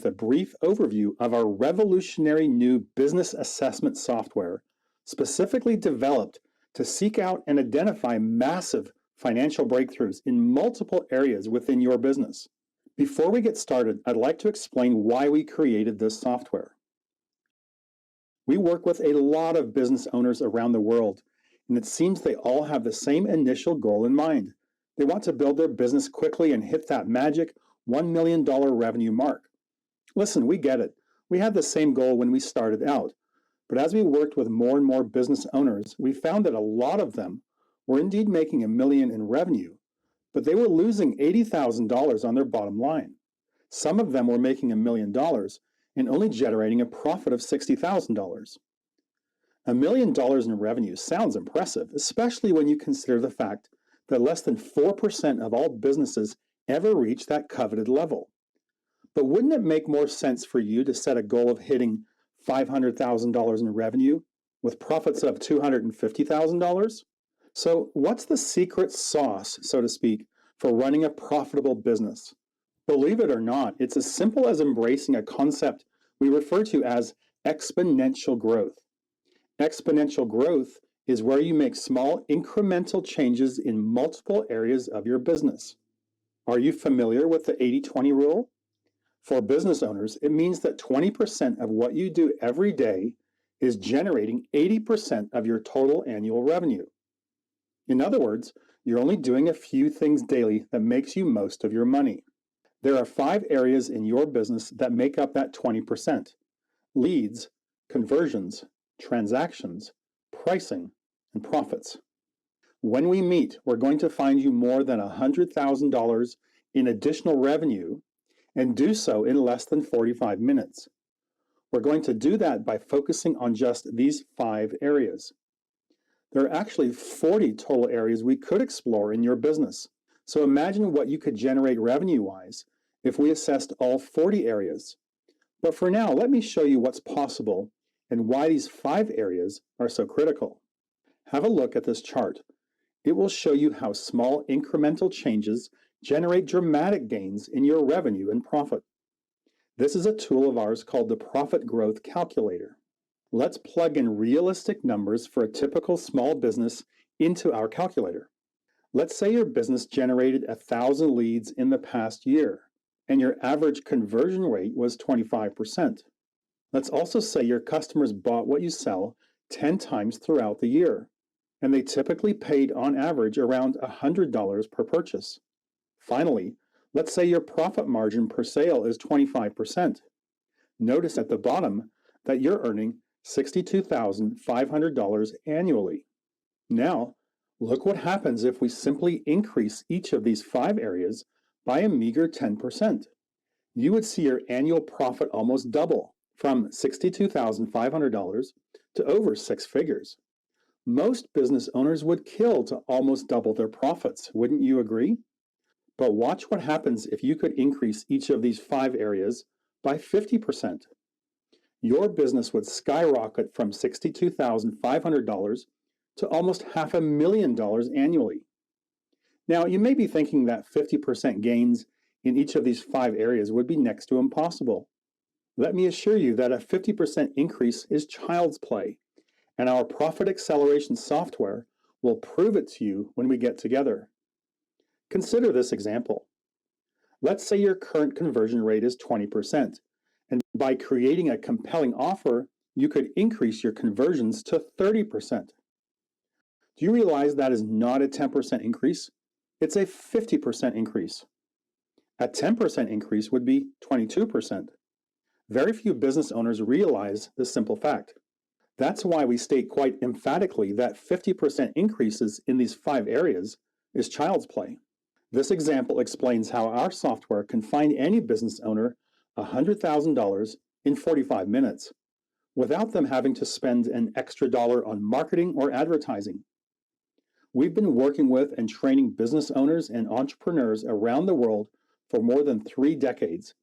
with a brief overview of our revolutionary new business assessment software, specifically developed to seek out and identify massive financial breakthroughs in multiple areas within your business. Before we get started, I'd like to explain why we created this software. We work with a lot of business owners around the world, and it seems they all have the same initial goal in mind. They want to build their business quickly and hit that magic $1 million revenue mark. Listen, we get it. We had the same goal when we started out. But as we worked with more and more business owners, we found that a lot of them were indeed making $1 million in revenue, but they were losing $80,000 on their bottom line. Some of them were making $1 million and only generating a profit of $60,000. $1 million in revenue sounds impressive, especially when you consider the fact that less than 4% of all businesses ever reach that coveted level. But wouldn't it make more sense for you to set a goal of hitting $500,000 in revenue with profits of $250,000? So what's the secret sauce, so to speak, for running a profitable business? Believe it or not, it's as simple as embracing a concept we refer to as exponential growth. Exponential growth is where you make small incremental changes in multiple areas of your business. Are you familiar with the 80-20 rule? For business owners, it means that 20% of what you do every day is generating 80% of your total annual revenue. In other words, you're only doing a few things daily that makes you most of your money. There are 5 areas in your business that make up that 20%: leads, conversions, transactions, pricing, and profits. When we meet, we're going to find you more than $100,000 in additional revenue and do so in less than 45 minutes. We're going to do that by focusing on just these 5 areas. There are actually 40 total areas we could explore in your business. So imagine what you could generate revenue-wise if we assessed all 40 areas. But for now, let me show you what's possible and why these 5 areas are so critical. Have a look at this chart. It will show you how small incremental changes generate dramatic gains in your revenue and profit. This is a tool of ours called the Profit Growth Calculator. Let's plug in realistic numbers for a typical small business into our calculator. Let's say your business generated 1,000 leads in the past year, and your average conversion rate was 25%. Let's also say your customers bought what you sell 10 times throughout the year, and they typically paid on average around $100 per purchase. Finally, let's say your profit margin per sale is 25%. Notice at the bottom that you're earning $62,500 annually. Now, look what happens if we simply increase each of these 5 areas by a meager 10%. You would see your annual profit almost double, from $62,500 to over 6 figures. Most business owners would kill to almost double their profits, wouldn't you agree? But watch what happens if you could increase each of these 5 areas by 50%. Your business would skyrocket from $62,500 to almost $500,000 annually. Now, you may be thinking that 50% gains in each of these 5 areas would be next to impossible. Let me assure you that a 50% increase is child's play, and our profit acceleration software will prove it to you when we get together. Consider this example. Let's say your current conversion rate is 20%, and by creating a compelling offer, you could increase your conversions to 30%. Do you realize that is not a 10% increase? It's a 50% increase. A 10% increase would be 22%. Very few business owners realize this simple fact. That's why we state quite emphatically that 50% increases in these 5 areas is child's play. This example explains how our software can find any business owner $100,000 in 45 minutes without them having to spend an extra dollar on marketing or advertising. We've been working with and training business owners and entrepreneurs around the world for more than 3 decades.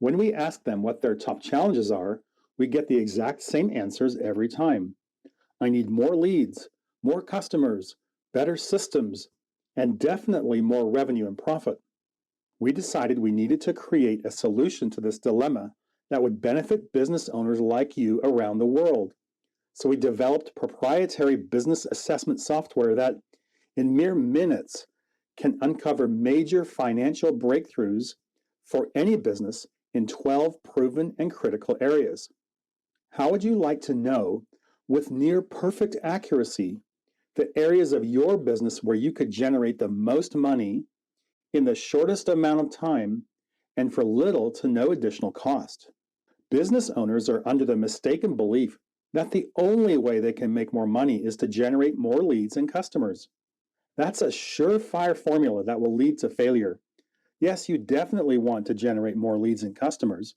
When we ask them what their top challenges are, we get the exact same answers every time. I need more leads, more customers, better systems, and definitely more revenue and profit. We decided we needed to create a solution to this dilemma that would benefit business owners like you around the world. So we developed proprietary business assessment software that, in mere minutes, can uncover major financial breakthroughs for any business in 12 proven and critical areas. How would you like to know, with near perfect accuracy, the areas of your business where you could generate the most money in the shortest amount of time and for little to no additional cost? Business owners are under the mistaken belief that the only way they can make more money is to generate more leads and customers. That's a surefire formula that will lead to failure. Yes, you definitely want to generate more leads and customers,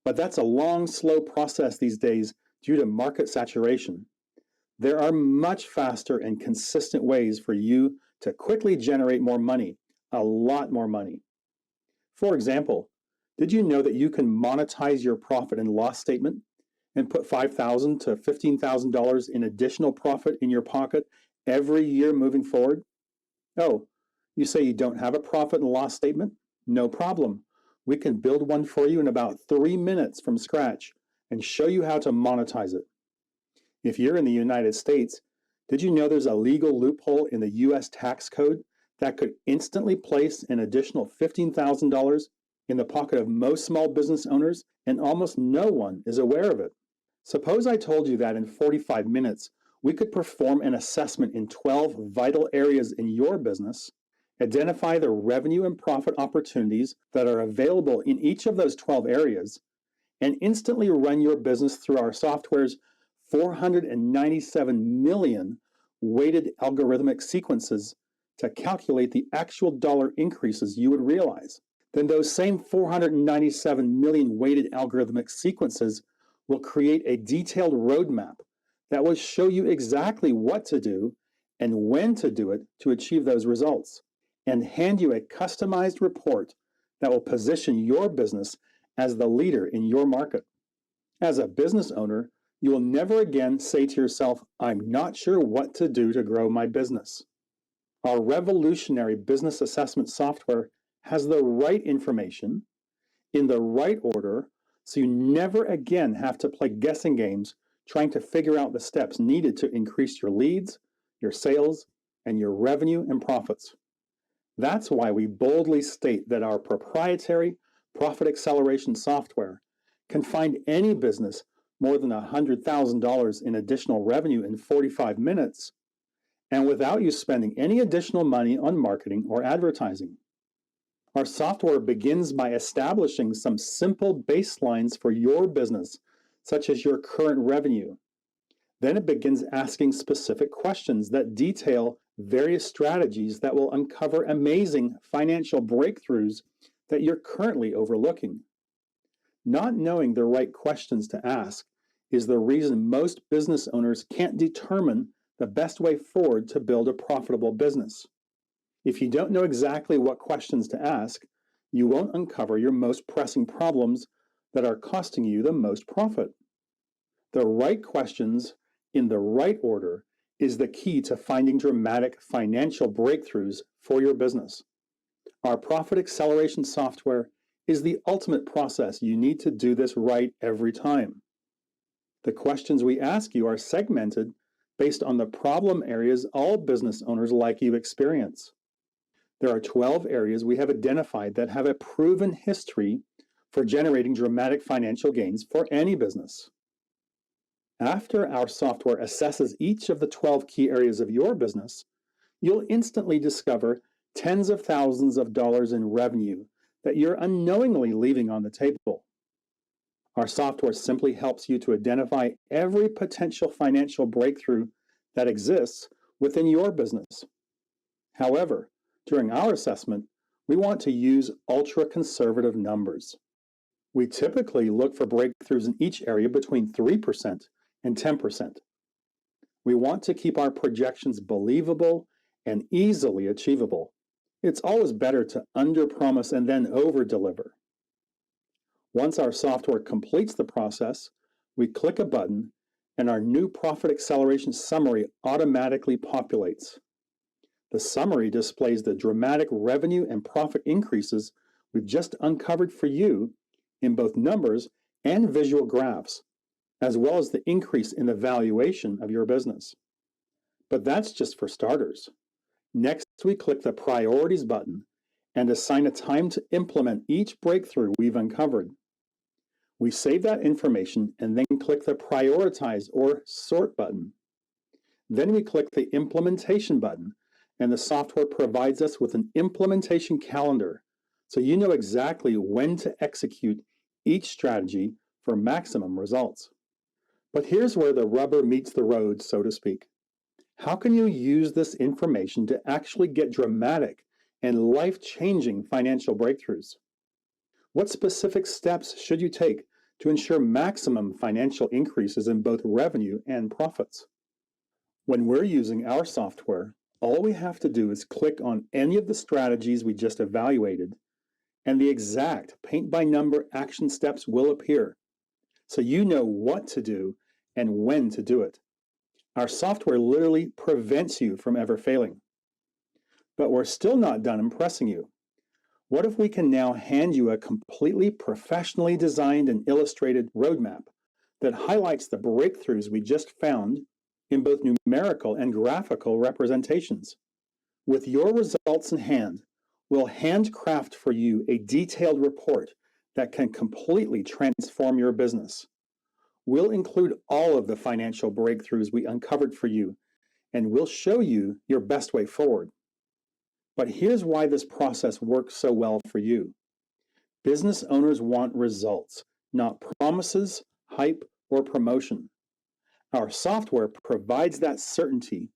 but that's a long, slow process these days due to market saturation. There are much faster and consistent ways for you to quickly generate more money, a lot more money. For example, did you know that you can monetize your profit and loss statement and put $5,000 to $15,000 in additional profit in your pocket every year moving forward? Oh, you say you don't have a profit and loss statement? No problem. We can build one for you in about 3 minutes from scratch and show you how to monetize it. If you're in the United States, did you know there's a legal loophole in the US tax code that could instantly place an additional $15,000 in the pocket of most small business owners, and almost no one is aware of it? Suppose I told you that in 45 minutes, we could perform an assessment in 12 vital areas in your business, identify the revenue and profit opportunities that are available in each of those 12 areas, and instantly run your business through our software's 497 million weighted algorithmic sequences to calculate the actual dollar increases you would realize. Then those same 497 million weighted algorithmic sequences will create a detailed roadmap that will show you exactly what to do and when to do it to achieve those results, and hand you a customized report that will position your business as the leader in your market. As a business owner, you will never again say to yourself, "I'm not sure what to do to grow my business." Our revolutionary business assessment software has the right information in the right order, so you never again have to play guessing games trying to figure out the steps needed to increase your leads, your sales, and your revenue and profits. That's why we boldly state that our proprietary profit acceleration software can find any business more than $100,000 in additional revenue in 45 minutes, and without you spending any additional money on marketing or advertising. Our software begins by establishing some simple baselines for your business, such as your current revenue. Then it begins asking specific questions that detail various strategies that will uncover amazing financial breakthroughs that you're currently overlooking. Not knowing the right questions to ask is the reason most business owners can't determine the best way forward to build a profitable business. If you don't know exactly what questions to ask, you won't uncover your most pressing problems that are costing you the most profit. The right questions in the right order is the key to finding dramatic financial breakthroughs for your business. Our profit acceleration software is the ultimate process you need to do this right every time. The questions we ask you are segmented based on the problem areas all business owners like you experience. There are 12 areas we have identified that have a proven history for generating dramatic financial gains for any business. After our software assesses each of the 12 key areas of your business, you'll instantly discover tens of thousands of dollars in revenue that you're unknowingly leaving on the table. Our software simply helps you to identify every potential financial breakthrough that exists within your business. However, during our assessment, we want to use ultra-conservative numbers. We typically look for breakthroughs in each area between 3% and 10%. We want to keep our projections believable and easily achievable. It's always better to under-promise and then over-deliver. Once our software completes the process, we click a button and our new profit acceleration summary automatically populates. The summary displays the dramatic revenue and profit increases we've just uncovered for you in both numbers and visual graphs, as well as the increase in the valuation of your business. But that's just for starters. Next, we click the Priorities button and assign a time to implement each breakthrough we've uncovered. We save that information and then click the Prioritize or Sort button. Then we click the Implementation button, and the software provides us with an implementation calendar, so you know exactly when to execute each strategy for maximum results. But here's where the rubber meets the road, so to speak. How can you use this information to actually get dramatic and life-changing financial breakthroughs? What specific steps should you take to ensure maximum financial increases in both revenue and profits? When we're using our software, all we have to do is click on any of the strategies we just evaluated, and the exact paint-by-number action steps will appear, so you know what to do and when to do it. Our software literally prevents you from ever failing. But we're still not done impressing you. What if we can now hand you a completely professionally designed and illustrated roadmap that highlights the breakthroughs we just found in both numerical and graphical representations? With your results in hand, we'll handcraft for you a detailed report that can completely transform your business. We'll include all of the financial breakthroughs we uncovered for you, and we'll show you your best way forward. But here's why this process works so well for you. Business owners want results, not promises, hype, or promotion. Our software provides that certainty,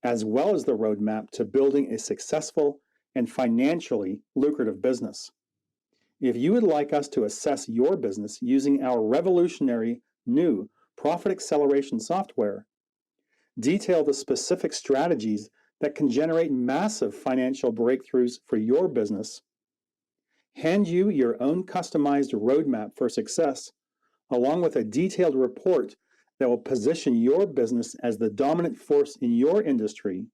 as well as the roadmap to building a successful and financially lucrative business. If you would like us to assess your business using our revolutionary new profit acceleration software, detail the specific strategies that can generate massive financial breakthroughs for your business, hand you your own customized roadmap for success, along with a detailed report that will position your business as the dominant force in your industry,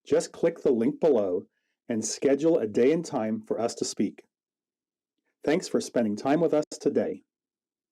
just click the link below and schedule a day and time for us to speak. Thanks for spending time with us today.